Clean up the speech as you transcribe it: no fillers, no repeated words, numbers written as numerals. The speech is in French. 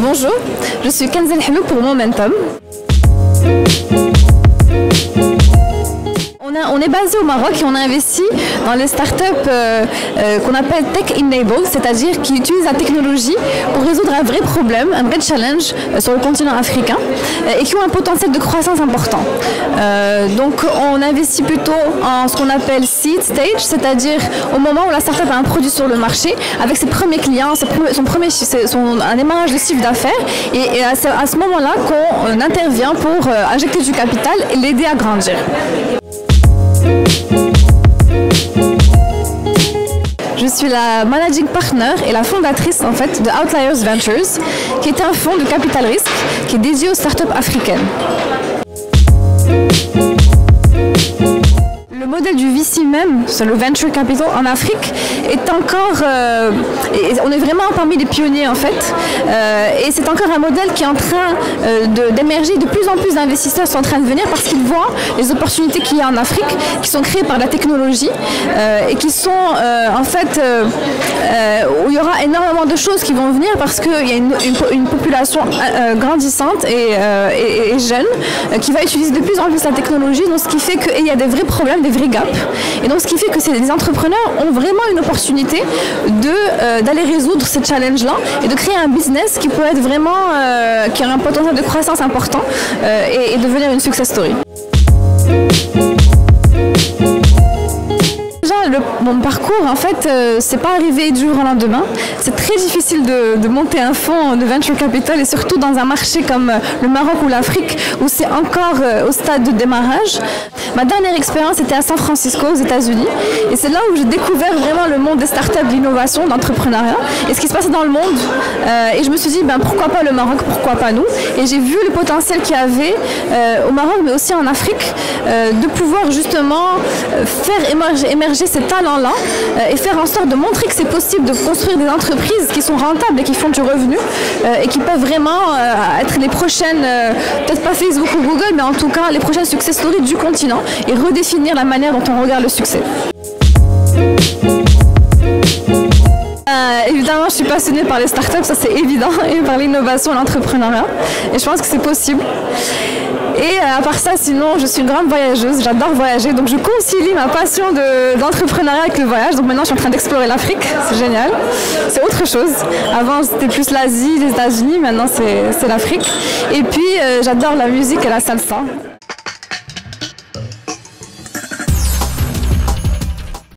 Bonjour, je suis Kenza Helou pour Momentum. On est basé au Maroc et on a investi dans les startups qu'on appelle Tech Enabled, c'est-à-dire qui utilisent la technologie pour résoudre un vrai problème, un vrai challenge sur le continent africain et qui ont un potentiel de croissance important. Donc on investit plutôt en ce qu'on appelle seed stage, c'est-à-dire au moment où la startup a un produit sur le marché avec ses premiers clients, un démarrage de chiffre d'affaires et à ce moment-là qu'on intervient pour injecter du capital et l'aider à grandir. Je suis la managing partner et la fondatrice en fait de Outliers Ventures, qui est un fonds de capital risque qui est dédié aux startups africaines. Le modèle du VC même, c'est le Venture Capital en Afrique, est encore... on est vraiment parmi les pionniers en fait. Et c'est encore un modèle qui est en train d'émerger. De plus en plus d'investisseurs sont en train de venir parce qu'ils voient les opportunités qu'il y a en Afrique, qui sont créées par la technologie et qui sont en fait... où il y aura énormément de choses qui vont venir parce qu'il y a une population grandissante et jeune qui va utiliser de plus en plus la technologie, donc ce qui fait qu'il y a des vrais problèmes, des vrais gaps. Et donc ce qui fait que les entrepreneurs ont vraiment une opportunité d'aller résoudre ces challenges-là et de créer un business qui peut être vraiment, qui a un potentiel de croissance important et devenir une success story. Mon parcours, en fait, c'est pas arrivé du jour au lendemain. C'est très difficile de monter un fonds de venture capital et surtout dans un marché comme le Maroc ou l'Afrique où c'est encore au stade de démarrage. Ma dernière expérience était à San Francisco, aux États-Unis, et c'est là où j'ai découvert vraiment le monde des startups, de l'innovation, de l'entrepreneuriat et ce qui se passait dans le monde. Et je me suis dit, pourquoi pas le Maroc, pourquoi pas nous? Et j'ai vu le potentiel qu'il y avait au Maroc, mais aussi en Afrique, de pouvoir justement faire émerger ces talents-là et faire en sorte de montrer que c'est possible de construire des entreprises qui sont rentables et qui font du revenu et qui peuvent vraiment être les prochaines, peut-être pas Facebook ou Google, mais en tout cas les prochaines success stories du continent et redéfinir la manière dont on regarde le succès. Évidemment, je suis passionnée par les startups, ça c'est évident, et par l'innovation et l'entrepreneuriat, et je pense que c'est possible. Et à part ça, sinon, je suis une grande voyageuse, j'adore voyager, donc je concilie ma passion d'entrepreneuriat avec le voyage. Donc maintenant, je suis en train d'explorer l'Afrique, c'est génial, c'est autre chose. Avant, c'était plus l'Asie, les États-Unis, maintenant c'est l'Afrique. Et puis, j'adore la musique et la salsa.